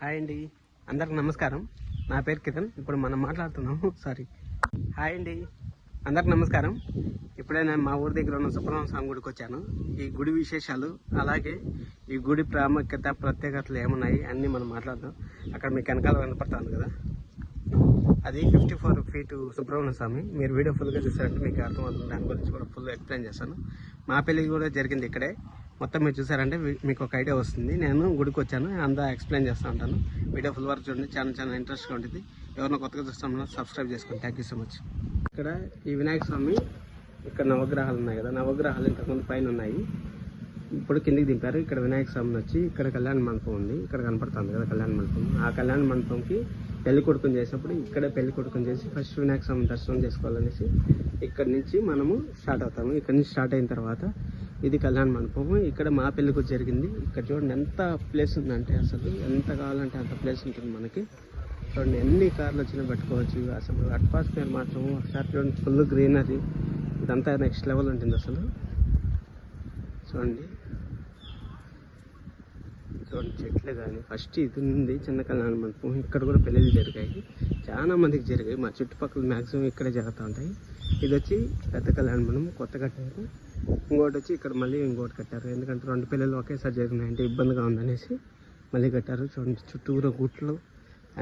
Hi అండి, అందరికి నమస్కారం. నా పేరు కిరణ్. ఇప్పుడు మనం మాట్లాడుతున్నాము. హాయ్ అండి, అందరికి నమస్కారం. ఇప్పుడే నేను మా ఊరి దగ్గర ఉన్న సుబ్రహ్మణ్య స్వామి గుడికి వచ్చాను. ఈ గుడి విశేషాలు, అలాగే ఈ గుడి ప్రాముఖ్యత, ప్రత్యేకతలు ఏమున్నాయి అన్నీ మనం మాట్లాడదాం. అక్కడ మీకు వెనకాల కనపడుతుంది కదా, అది 54 ఫీట్ సుబ్రహ్మణ్య స్వామి. మీరు వీడియో ఫుల్గా చూసారంటే మీకు అర్థమవుతుంది. దాని గురించి కూడా ఫుల్ ఎక్స్ప్లెయిన్ చేస్తాను. మా పెళ్ళి కూడా జరిగింది ఇక్కడే. మొత్తం మీరు చూసారంటే మీకు ఒక ఐడియా వస్తుంది. నేను గుడికి వచ్చాను, అంతా ఎక్స్ప్లెయిన్ చేస్తూ ఉంటాను. వీడియో ఫుల్ వరకు చూడండి, చాలా ఇంట్రెస్ట్గా ఉంటుంది. ఎవరినో కొత్తగా చూస్తామో సబ్స్క్రైబ్ చేసుకోండి. Thank you so much. ఇక్కడ ఈ వినాయక స్వామి, ఇక్కడ నవగ్రహాలు ఉన్నాయి కదా, నవగ్రహాలు ఇంతకుముందు పైన ఉన్నాయి, ఇప్పుడు కిందికి దింపారు. ఇక్కడ వినాయక స్వామిని వచ్చి ఇక్కడ కళ్యాణ మండపం ఉంది, ఇక్కడ కనపడుతుంది కదా కళ్యాణ మండపం. ఆ కళ్యాణ మండపంకి పెళ్లి కొడుకుని చేసినప్పుడు ఇక్కడే పెళ్లి కొడుకుని చేసి ఫస్ట్ వినాయక స్వామి దర్శనం చేసుకోవాలనేసి ఇక్కడ నుంచి మనము స్టార్ట్ అవుతాము. ఇక్కడ నుంచి స్టార్ట్ అయిన తర్వాత ఇది కళ్యాణ మండపము. ఇక్కడ మా పెళ్లి కూడా జరిగింది. ఇక్కడ చూడండి ఎంత ప్లేస్ ఉందంటే, అసలు ఎంత కావాలంటే అంత ప్లేస్ ఉంటుంది మనకి. చూడండి ఎన్ని కార్లు వచ్చినా పెట్టుకోవచ్చు. అసలు అట్మాస్ఫియర్ మాత్రం ఒకసారి చూడండి, ఫుల్ గ్రీనరీ, ఇదంతా నెక్స్ట్ లెవెల్ ఉంటుంది అసలు. చూడండి చెట్లే కానీ ఫస్ట్ ఇది ఉంది చిన్న కళ్యాణ మండపం. ఇక్కడ కూడా పెళ్ళిళ్ళు జరిగాయి, చాలా మందికి జరిగాయి. మా చుట్టుపక్కల మ్యాక్సిమం ఇక్కడే జరుగుతూ ఉంటాయి. ఇది వచ్చి పెద్ద కళ్యాణ మండపం, కొత్త కట్టారు. ఇంకోటి వచ్చి ఇక్కడ మళ్ళీ ఇంకోటి కట్టారు, ఎందుకంటే 2 పెళ్ళిళ్ళు ఒకేసారి జరిగినాయంటే ఇబ్బందిగా ఉందనేసి మళ్ళీ కట్టారు. చూడండి చుట్టూరు గుట్లు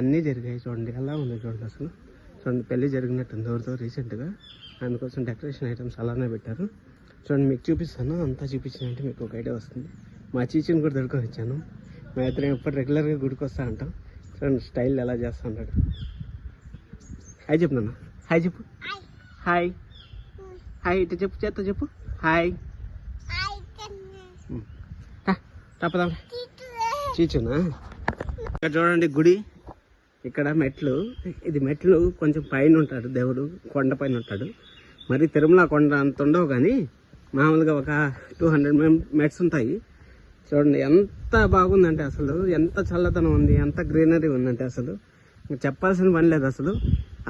అన్నీ జరిగాయి. చూడండి ఎలా ఉంది చూడండి అసలు. చూడండి పెళ్ళి జరిగినట్టుంది ఎవరితో రీసెంట్గా, అందుకోసం డెకరేషన్ ఐటమ్స్ అలానే పెట్టారు. చూడండి మీకు చూపిస్తాను, అంతా చూపించినంటే మీకు ఒక ఐడియా వస్తుంది. మా చీచిని కూడా దొరుకుని ఇచ్చాను. మా ఇద్దరం ఎప్పుడు రెగ్యులర్గా గుడికి వస్తూ ఉంటాం. చూడండి స్టైల్ ఎలా చేస్తూ ఉంటాడు. హాయ్ చెప్పు నాన్న, హాయ్ చెప్పు. హాయ్ హాయ్ ఇటు చెప్పు, చేత్తో చెప్పు హాయ్. తప్పదా చీచునా. ఇక్కడ చూడండి గుడి, ఇక్కడ మెట్లు. ఇది మెట్లు కొంచెం పైన ఉంటాడు దేవుడు, కొండ పైన ఉంటాడు. మరి తిరుమల కొండ అంత ఉండవు కానీ మామూలుగా ఒక 200 మెట్స్ ఉంటాయి. చూడండి ఎంత బాగుందంటే అసలు, ఎంత చల్లదనం ఉంది, ఎంత గ్రీనరీ ఉందంటే అసలు చెప్పాల్సిన పని లేదు అసలు.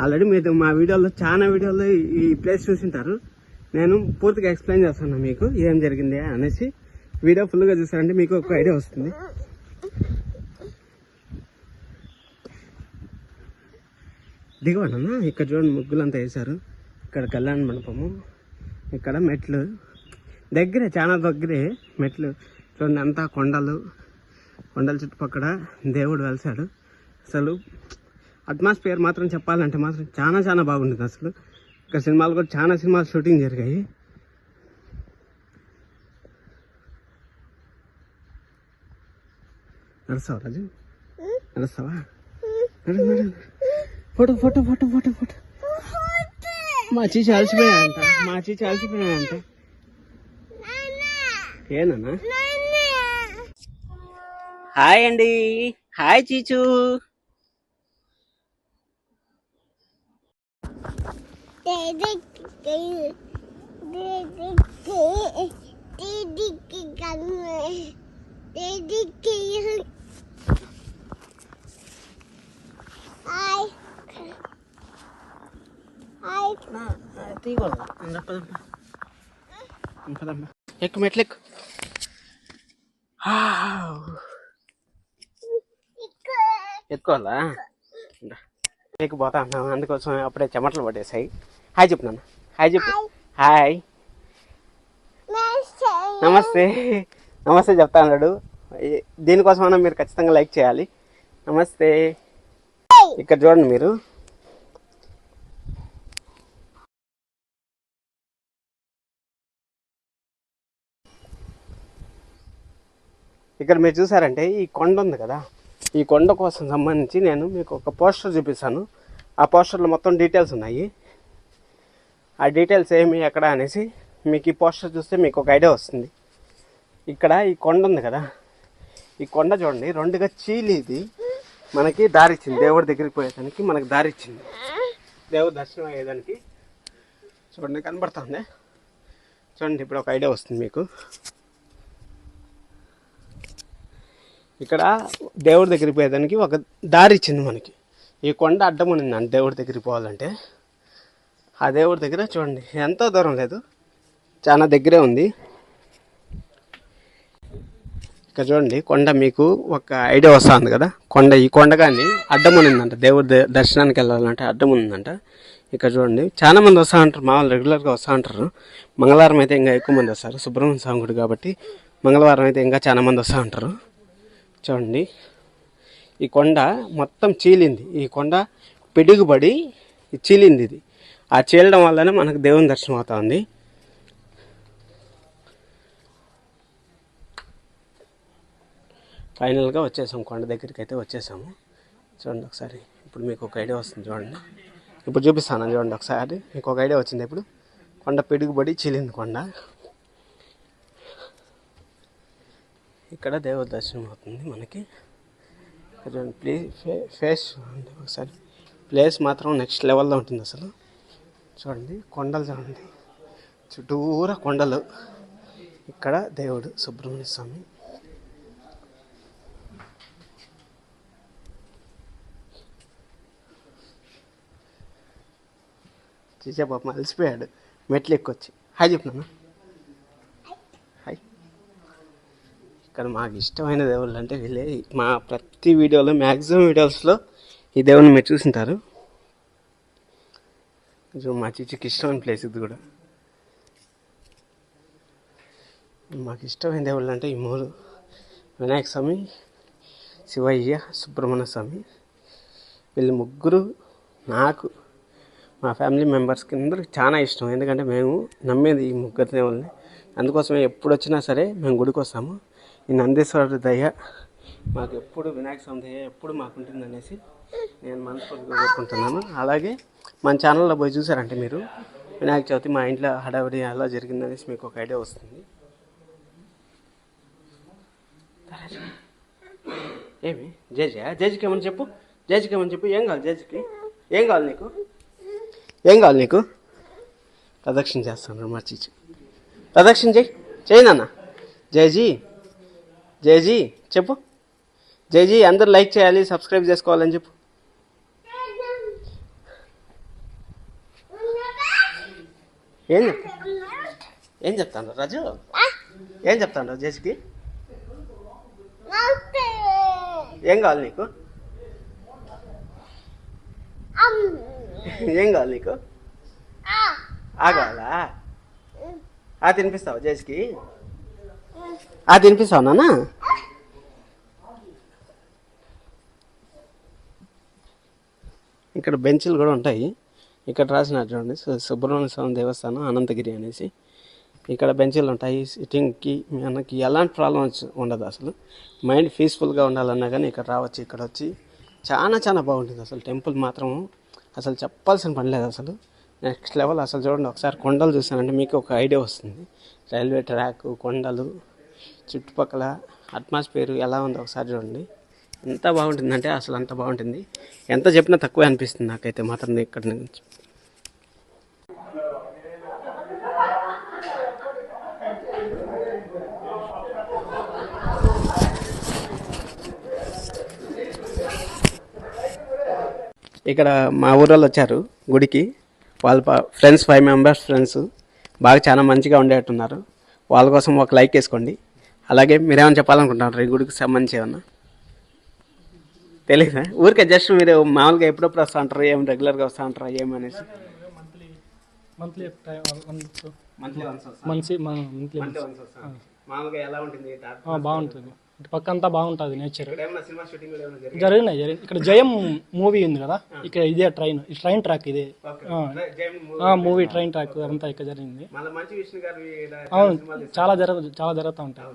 ఆల్రెడీ మీరు మా వీడియోలో చాలా వీడియోలో ఈ ప్లేస్ చూసింటారు. నేను పూర్తిగా ఎక్స్ప్లెయిన్ చేస్తాను మీకు ఏం జరిగింది అనేసి. వీడియో ఫుల్గా చూసారంటే మీకు ఒక ఐడియా వస్తుంది. దిగవన్నా, ఇక్కడ చూడండి ముగ్గులంతా వేశారు. ఇక్కడ కళ్యాణ మండపము, ఇక్కడ మెట్లు దగ్గరే, చాలా దగ్గరే మెట్లు. చూడండి అంతా కొండల చుట్టుపక్కల దేవుడు వెలిసాడు. అసలు అట్మాస్ఫియర్ మాత్రం చెప్పాలంటే మాత్రం చాలా బాగుంటుంది అసలు. ఇక్కడ సినిమాలు కూడా చాలా సినిమాలు షూటింగ్ జరిగాయి. నడుస్తావా రాజు, నడుస్తావా? Photo photo photo photo photo. మా చీచి అలసిపోయాయంట. ఏనా? హాయ్ అండి, హాయ్ చీచు. ఎక్కు మెట్లు ఎక్కు. ఎత్తుకోవాలా? పోతా అన్నాను, అందుకోసం అప్పుడే చెమటలు పట్టేసాయి. హాయ్ చెప్పు నాన్న, హాయ్ చెప్పు. హాయ్ నమస్తే చెప్తా అన్నాడు. దీనికోసమైనా మీరు ఖచ్చితంగా లైక్ చేయాలి. నమస్తే. ఇక్కడ చూడండి మీరు, ఇక్కడ మీరు చూసారంటే ఈ కొండ ఉంది కదా, ఈ కొండ కోసం సంబంధించి నేను మీకు ఒక పోస్టర్ చూపిస్తాను. ఆ పోస్టర్లో మొత్తం డీటెయిల్స్ ఉన్నాయి. ఆ డీటెయిల్స్ ఏమి ఎక్కడ అనేసి మీకు ఈ పోస్టర్ చూస్తే మీకు ఒక ఐడియా వస్తుంది. ఇక్కడ ఈ కొండ ఉంది కదా, ఈ కొండ చూడండి 2గా చీలి ఇది మనకి దారిచ్చింది. దేవుడి దగ్గరికి పోయేదానికి మనకి దారిచ్చింది, దేవుడి దర్శనం అయ్యేదానికి. చూడండి కనబడుతుంది. చూడండి ఇప్పుడు ఒక ఐడియా వస్తుంది మీకు. ఇక్కడ దేవుడి దగ్గరికి పోయేదానికి ఒక దారి ఇచ్చింది మనకి. ఈ కొండ అడ్డం ఉండిందండి దేవుడి దగ్గరికి పోవాలంటే. ఆ దేవుడి దగ్గర చూడండి ఎంతో దూరం లేదు, చాలా దగ్గరే ఉంది. ఇక్కడ చూడండి కొండ, మీకు ఒక ఐడియా వస్తుంది కదా, ఈ కొండ కానీ అడ్డం ఉన్నిందంట, దేవుడి దర్శనానికి వెళ్ళాలంటే అడ్డం ఉందంట. ఇక్కడ చూడండి చాలా మంది వస్తూ ఉంటారు, మామూలు రెగ్యులర్గా వస్తూ ఉంటారు. మంగళవారం అయితే ఇంకా ఎక్కువ మంది వస్తారు, సుబ్రహ్మణ్య స్వామి గుడి కాబట్టి మంగళవారం అయితే ఇంకా చాలా మంది వస్తూ ఉంటారు. చూడండి ఈ కొండ మొత్తం చీలింది, ఈ కొండ పిడుగుబడి చీలింది. ఇది ఆ చీలడం వల్లనే మనకు దేవుని దర్శనం అవుతుంది. ఫైనల్గా వచ్చేసాము, కొండ దగ్గరికి అయితే వచ్చేసాము. చూడండి ఒకసారి, ఇప్పుడు మీకు ఒక ఐడియా వస్తుంది చూడండి. ఇప్పుడు చూపిస్తాను చూడండి ఒకసారి, మీకు ఒక ఐడియా వచ్చింది. ఇప్పుడు కొండ పిడుగుబడి చీలింది కొండ. ఇక్కడ దేవుడి దర్శనం అవుతుంది మనకి. చూడండి ఫేస్ చూడండి ఒకసారి, ప్లేస్ మాత్రం నెక్స్ట్ లెవెల్లో ఉంటుంది అసలు. చూడండి కొండలు చూడండి, చుట్టూరా కొండలు. ఇక్కడ దేవుడు సుబ్రహ్మణ్య స్వామి. చూసే పాపం అలసిపోయాడు మెట్లు ఎక్కొచ్చి. హాయ్ చెప్పినాను, హాయ్. ఇక్కడ మాకు ఇష్టమైన దేవుళ్ళు అంటే వీళ్ళే. మా ప్రతి వీడియోలో, మ్యాక్సిమం వీడియోస్లో ఈ దేవుని మీరు చూసింటారు. మా చిచ్చికి ఇష్టమైన ప్లేస్ ఇది కూడా. మాకు ఇష్టమైన దేవుళ్ళు అంటే ఈ మూడు: వినాయక స్వామి, శివయ్య, సుబ్రహ్మణ్య స్వామి. వీళ్ళు ముగ్గురు నాకు, మా ఫ్యామిలీ మెంబర్స్కి అందరికి చాలా ఇష్టం. ఎందుకంటే మేము నమ్మేది ఈ ముగ్గురు దేవుళ్ళని. అందుకోసమే ఎప్పుడు వచ్చినా సరే మేము గుడికి వస్తాము. ఈ నందీశ్వరుడి దయ మాకు ఎప్పుడు, వినాయక స్వామి దయ ఎప్పుడు మాకు ఉంటుందనేసి నేను మనస్ఫూర్తిగా కోరుకుంటున్నాను. అలాగే మన ఛానల్లో పోయి చూసారంటే మీరు, వినాయక చవితి మా ఇంట్లో హడావిడి ఎలా జరిగిందనేసి మీకు ఒక ఐడియా వస్తుంది. ఏమి జడ్జికి ఏమని చెప్పు, జడ్జికి ఏమని చెప్పు. ఏం కావాలి జడ్జికి, ఏం కావాలి నీకు, ఏం కావాలి నీకు? ప్రదక్షిణ చేస్తాను మర్చిచ్చి, ప్రదక్షిణ చేయి నాన్న. జయజీ, జయజీ చెప్పు, జయజీ. అందరూ లైక్ చేయాలి, సబ్స్క్రైబ్ చేసుకోవాలని చెప్పు. ఏం చెప్తాను రాజు, ఏం చెప్తాను జయజీకి? ఏం కావాలి నీకు, ఏం కావాలి నీకు? కావాలా? తినిపిస్తావా జేస్కి? తినిపిస్తావు నాన్న? ఇక్కడ బెంచ్లు కూడా ఉంటాయి. ఇక్కడ రాసినారు చూడండి, సుబ్రహ్మణ్య స్వామి దేవస్థానం అనంతగిరి అనేసి. ఇక్కడ బెంచీలు ఉంటాయి సిట్టింగ్కి. మనకి ఎలాంటి ప్రాబ్లం ఉండదు అసలు. మైండ్ పీస్ఫుల్గా ఉండాలన్నా కానీ ఇక్కడ రావచ్చు. ఇక్కడ వచ్చి చాలా చాలా బాగుంటుంది అసలు. టెంపుల్ మాత్రం అసలు చెప్పాల్సిన పని లేదు అసలు, నెక్స్ట్ లెవెల్ అసలు. చూడండి ఒకసారి కొండలు చూసానంటే మీకు ఒక ఐడియా వస్తుంది. రైల్వే ట్రాక్, కొండలు, చుట్టుపక్కల అట్మాస్ఫియర్ ఎలా ఉందో ఒకసారి చూడండి. ఎంత బాగుంటుందంటే అసలు అంత బాగుంటుంది. ఎంత చెప్పినా తక్కువే అనిపిస్తుంది నాకైతే మాత్రం ఇక్కడ నుంచి. ఇక్కడ మా ఊరోళ్ళు వచ్చారు గుడికి. వాళ్ళ ఫ్రెండ్స్ 5 మెంబర్స్ ఫ్రెండ్స్ బాగా చాలా మంచిగా ఉండేట్టున్నారు. వాళ్ళ కోసం ఒక లైక్ వేసుకోండి. అలాగే మీరేమైనా చెప్పాలనుకుంటున్నారు ఈ గుడికి సంబంధించి? ఏమన్నా తెలియదా? ఊరికే జస్ట్ మీరు మామూలుగా ఎప్పుడప్పుడు వస్తూ ఉంటారు, ఏం రెగ్యులర్గా వస్తూ ఉంటారా ఏమనేసి? మామూలుగా ఎలా ఉంటుంది? బాగుంటుంది, పక్కంతా బాగుంటుంది నేచర్. జరిగినాయి. ఇక్కడ జయం మూవీ ఉంది కదా, ఇక్కడ ఇదే ట్రైన్ ట్రాక్ ఇదే మూవీ ట్రైన్ ట్రాక్ అంతా ఇక్కడ జరిగింది. అవును, చాలా జరుగుతూ ఉంటాయి.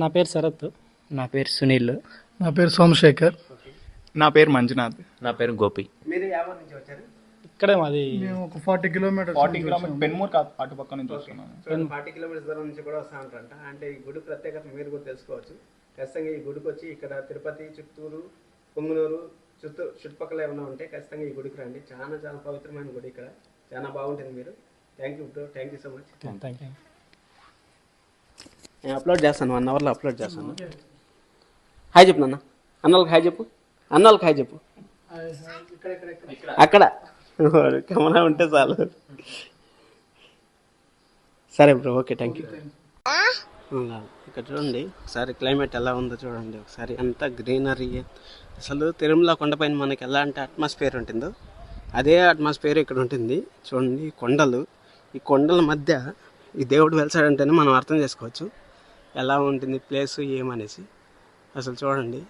నా పేరు శరత్. నా పేరు సునీల్. నా పేరు సోమశేఖర్. నా పేరు మంజునాథ్. నా పేరు గోపి. ఇక్కడే మాది ఒక 40 కిలోమీటర్ పెన్మూర్ అటు పక్క నుంచి వస్తున్నాను. 40 కిలోమీటర్స్ దూరం నుంచి కూడా వస్తూ ఉంటారంట. అంటే ఈ గుడి ప్రత్యేకత మీరు కూడా తెలుసుకోవచ్చు. ఖచ్చితంగా ఈ గుడికి వచ్చి ఇక్కడ తిరుపతి, చిత్తూరు, పొంగునూరు, చుట్టుపక్కల ఏమైనా ఉంటే ఖచ్చితంగా ఈ గుడికి రండి. చాలా చాలా పవిత్రమైన గుడి, ఇక్కడ చాలా బాగుంటుంది. మీరు thank you bro, thank you so much. Thank you. నేను అప్లోడ్ చేస్తాను, 1 అవర్లో అప్లోడ్ చేస్తాను. హాయ్ చెప్పు నాన్న, అన్నోళ్ళకి హాయ్ చెప్పు, అన్నోళ్ళకి హాయ్ చెప్పు. అక్కడ కెమెరా ఉంటే చాలు. సరే బ్రో, ఓకే, థ్యాంక్ యూ. అలా ఇక్కడ చూడండి ఒకసారి క్లైమేట్ ఎలా ఉందో చూడండి ఒకసారి, అంత గ్రీనరీ. అసలు తిరుమల కొండపైన మనకి ఎలాంటి అట్మాస్ఫియర్ ఉంటుందో అదే అట్మాస్ఫియర్ ఇక్కడ ఉంటుంది. చూడండి కొండలు, ఈ కొండల మధ్య ఈ దేవుడు వెలిసాడంటేనే మనం అర్థం చేసుకోవచ్చు ఎలా ఉంటుంది ప్లేస్ ఏమనేసి. అసలు చూడండి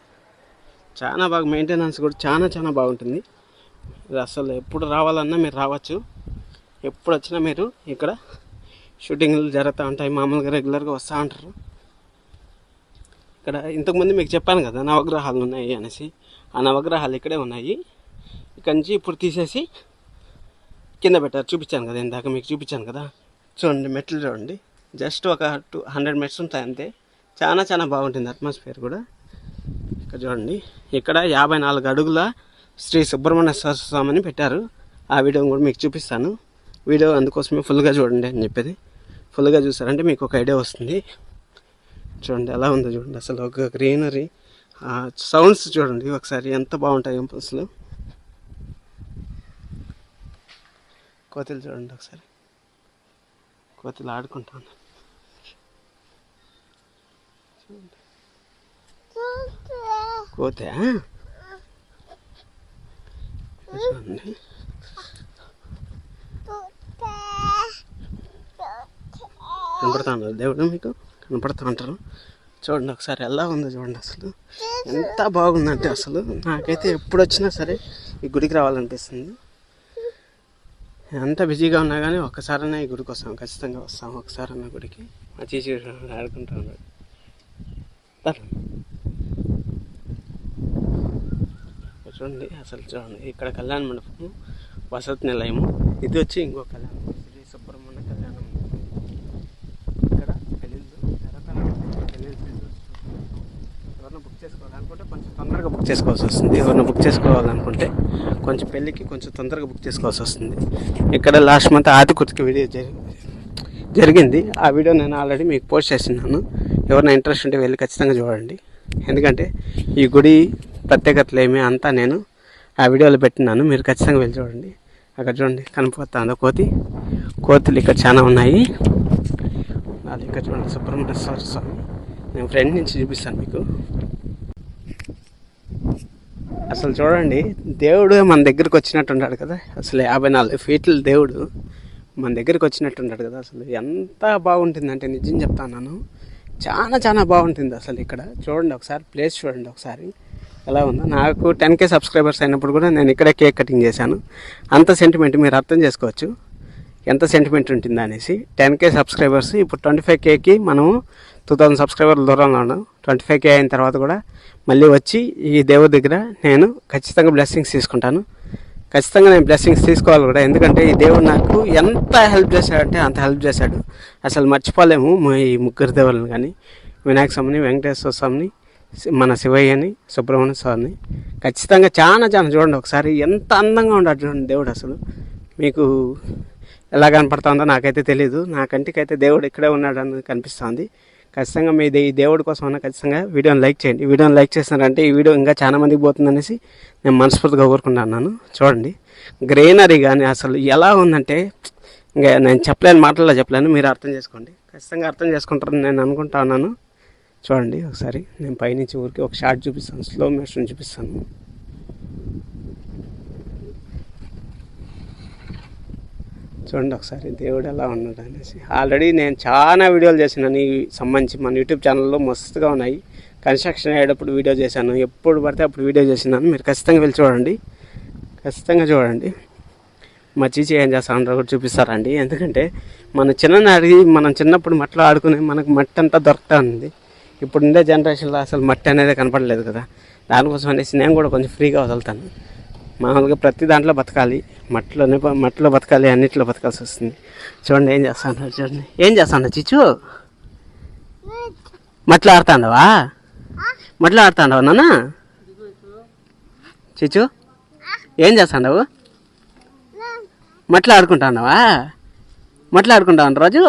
చాలా బాగా మెయింటెనెన్స్ కూడా చాలా బాగుంటుంది. అసలు ఎప్పుడు రావాలన్నా మీరు రావచ్చు, ఎప్పుడు వచ్చినా మీరు ఇక్కడ షూటింగ్లు జరుగుతూ ఉంటాయి. మామూలుగా రెగ్యులర్గా వస్తూ ఉంటారు. ఇక్కడ ఇంతకుముందు మీకు చెప్పాను కదా నవగ్రహాలు ఉన్నాయి అనేసి, ఆ నవగ్రహాలు ఇక్కడే ఉన్నాయి. ఇక్కడ నుంచి ఇప్పుడు తీసేసి కింద పెట్టారు, చూపించాను కదా ఇందాక మీకు చూపించాను కదా. చూడండి మెట్లు చూడండి, జస్ట్ ఒక 200 మెట్స్ ఉంటాయి అంతే. చాలా బాగుంటుంది అట్మాస్ఫియర్ కూడా. ఇక్కడ చూడండి ఇక్కడ 54 అడుగుల శ్రీ సుబ్రహ్మణ్యేశ్వర స్వామిని పెట్టారు. ఆ వీడియో కూడా మీకు చూపిస్తాను. వీడియో అందుకోసమే ఫుల్గా చూడండి అని చెప్పేది. ఫుల్గా చూసారంటే మీకు ఒక ఐడియా వస్తుంది. చూడండి ఎలా ఉందో చూడండి, అసలు ఒక గ్రీనరీ, సౌండ్స్ చూడండి ఒకసారి ఎంత బాగుంటాయి అసలు. కోతులు చూడండి ఒకసారి, కోతులు ఆడుకుంటాను చూడండి. కోతే చూడండి, కనపడతా ఉన్నారు దేవుడు, మీకు కనపడతా ఉంటారు. చూడండి ఒకసారి ఎలా ఉందో చూడండి, అసలు ఎంత బాగుందంటే అసలు నాకైతే ఎప్పుడు వచ్చినా సరే ఈ గుడికి రావాలనిపిస్తుంది. ఎంత బిజీగా ఉన్నా కానీ ఒక్కసారైనా ఈ గుడికి వస్తాం, ఖచ్చితంగా వస్తాం ఒకసారన్నా గుడికి. మా చీచి ఆడుకుంటా ఉన్నాడు. చూడండి అసలు చూడండి ఇక్కడ కళ్యాణ మండపము, వసతి నిలయము. ఇది వచ్చి ఇంకో కళ్యాణ మండపం, శ్రీ సుబ్రహ్మణ్య కళ్యాణ మండపం. ఇక్కడ పెళ్ళిళ్ళు ఎవరైనా బుక్ చేసుకోవాలనుకుంటే కొంచెం తొందరగా బుక్ చేసుకోవాల్సి వస్తుంది. ఎవరైనా బుక్ చేసుకోవాలనుకుంటే కొంచెం పెళ్ళికి కొంచెం తొందరగా బుక్ చేసుకోవాల్సి వస్తుంది. ఇక్కడ లాస్ట్ మంత్ ఆదికుతికి వీడియో జరిగింది. ఆ వీడియో నేను ఆల్రెడీ మీకు పోస్ట్ చేస్తున్నాను. ఎవరైనా ఇంట్రెస్ట్ ఉంటే వెళ్ళి ఖచ్చితంగా చూడండి. ఎందుకంటే ఈ గుడి ప్రత్యేకతలు ఏమి అంతా నేను ఆ వీడియోలో పెట్టినాను, మీరు ఖచ్చితంగా వెళ్ళి చూడండి. అక్కడ చూడండి కనిపోతుందో కోతులు ఇక్కడ చాలా ఉన్నాయి. అది ఇక్కడ చూడండి సుబ్రహ్మణ్యేశ్వర స్వామి. నేను ఫ్రెండ్ నుంచి చూపిస్తాను మీకు. అసలు చూడండి దేవుడు మన దగ్గరికి వచ్చినట్టు ఉన్నాడు కదా. అసలు 54 ఫీట్ల దేవుడు మన దగ్గరికి వచ్చినట్టు ఉన్నాడు కదా. అసలు ఎంత బాగుంటుందంటే నిజం చెప్తాను, చాలా బాగుంటుంది అసలు. ఇక్కడ చూడండి ఒకసారి ప్లేస్ చూడండి ఒకసారి ఎలా ఉందో. నాకు 10K సబ్స్క్రైబర్స్ అయినప్పుడు కూడా నేను ఇక్కడే కేక్ కటింగ్ చేశాను. అంత సెంటిమెంట్ మీరు అర్థం చేసుకోవచ్చు ఎంత సెంటిమెంట్ ఉంటుందా అనేసి. 10K సబ్స్క్రైబర్స్, ఇప్పుడు 25Kకి మనము 2000 సబ్స్క్రైబర్ల దూరంలో ఉన్నాం. 25K అయిన తర్వాత కూడా మళ్ళీ వచ్చి ఈ దేవుడి దగ్గర నేను ఖచ్చితంగా బ్లెస్సింగ్స్ తీసుకుంటాను. ఖచ్చితంగా నేను బ్లెస్సింగ్స్ తీసుకోవాలి కూడా, ఎందుకంటే ఈ దేవుడు నాకు ఎంత హెల్ప్ చేశాడంటే అంత హెల్ప్ చేశాడు. అసలు మర్చిపోలేము ఈ ముగ్గురు దేవుళ్ళని కానీ, వినాయక స్వామిని, వెంకటేశ్వర స్వామిని, మన శివయ్యని, సుబ్రహ్మణ్య స్వామిని. ఖచ్చితంగా చాలా చూడండి ఒకసారి ఎంత అందంగా ఉన్నాడు చూడండి దేవుడు. అసలు మీకు ఎలా కనపడుతుందో నాకైతే తెలీదు, నా కంటికైతే దేవుడు ఇక్కడే ఉన్నాడని కనిపిస్తుంది. ఖచ్చితంగా మీ ఈ దేవుడి కోసం అన్న ఖచ్చితంగా వీడియోని లైక్ చేయండి. వీడియోని లైక్ చేస్తున్నారంటే ఈ వీడియో ఇంకా చాలా మందికి పోతుందనేసి నేను మనస్ఫూర్తిగా కోరుకుంటున్నాను. చూడండి గ్రీనరీ కానీ అసలు ఎలా ఉందంటే ఇంకా నేను చెప్పలేని మాటల్లో చెప్పలేను, మీరు అర్థం చేసుకోండి. ఖచ్చితంగా అర్థం చేసుకుంటారని నేను అనుకుంటా ఉన్నాను. చూడండి ఒకసారి నేను పైనుంచి ఊరికి ఒక షార్ట్ చూపిస్తాను, స్లో మోషన్ చూపిస్తాను. చూడండి ఒకసారి దేవుడు ఎలా ఉన్నాడు అనేసి. ఆల్రెడీ నేను చాలా వీడియోలు చేసినాను ఈ సంబంధించి, మన యూట్యూబ్ ఛానల్లో మస్తుగా ఉన్నాయి. కన్స్ట్రక్షన్ అయ్యేటప్పుడు వీడియో చేశాను, ఎప్పుడు పడితే అప్పుడు వీడియో చేసినాను. మీరు ఖచ్చితంగా వెళ్ళి చూడండి, ఖచ్చితంగా చూడండి. మా చీచి ఏం చేస్తారో కూడా చూపిస్తారండి. ఎందుకంటే మనం చిన్నప్పుడు మట్టిలో ఆడుకునే మనకు మట్టి అంతా దొరుకుతూ ఉంది. ఇప్పుడు ఉండే జనరేషన్లో అసలు మట్టి అనేది కనపడలేదు కదా. దానికోసం అనేసి నేను కూడా కొంచెం ఫ్రీగా వదులుతాను. మామూలుగా ప్రతి దాంట్లో బతకాలి, మట్టిలో బతకాలి, అన్నిట్లో బతకాల్సి వస్తుంది. చూడండి ఏం చేస్తాను, చూడండి ఏం చేస్తాను చిచ్చు, మట్టిలో ఆడుతాండవా, మట్టిలో ఆడుతాండవా నాన్న చిచ్చు, ఏం చేస్తాండవు, మట్టిలో ఆడుకుంటాన్నావా, మట్టిలో ఆడుకుంటావు రోజు.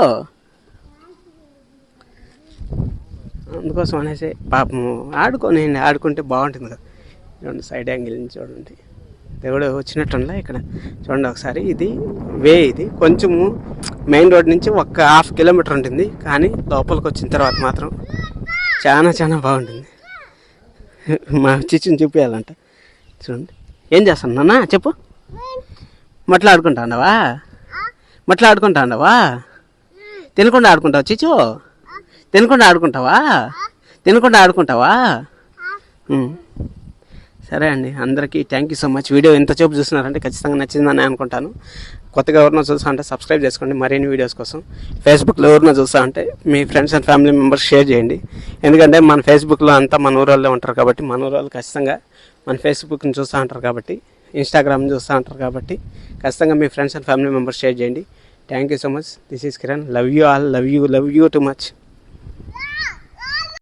అందుకోసం అనేసి పాపం ఆడుకుంటే బాగుంటుంది కదా. చూడండి సైడ్ యాంగిల్ నుంచి చూడండి దేవుడు వచ్చినట్టుందా ఇక్కడ. చూడండి ఒకసారి ఇది ఇది కొంచెము మెయిన్ రోడ్ నుంచి ఒక 1/2 కిలోమీటర్ ఉంటుంది, కానీ లోపలికి వచ్చిన తర్వాత మాత్రం చాలా బాగుంటుంది. మా చిచ్చుని చూపించాలంట. చూడండి ఏం చేస్తాను నాన్న చెప్పు. మట్లాడుకుంటాండవా? తినకుండా ఆడుకుంటావా చిచ్చు? తినకుండా ఆడుకుంటావా? సరే అండి, అందరికీ thank you so much. Video ఎంతసేపు చూస్తున్నారంటే ఖచ్చితంగా నచ్చిందని అనుకుంటాను. కొత్తగా ఎవరినో చూస్తా అంటే సబ్స్క్రైబ్ చేసుకోండి మరిన్ని వీడియోస్ కోసం. ఫేస్బుక్లో ఎవరినో చూస్తా అంటే మీ friends and family members share చేయండి. ఎందుకంటే మన ఫేస్బుక్లో అంతా మన ఊరోళ్ళే ఉంటారు కాబట్టి, మన ఊరోళ్ళు ఖచ్చితంగా మన ఫేస్బుక్ని చూస్తూ ఉంటారు కాబట్టి, ఇన్స్టాగ్రామ్ చూస్తూ ఉంటారు కాబట్టి ఖచ్చితంగా మీ friends and family members share చేయండి. Thank you so much. This is Kiran. Love you all. Love you too much.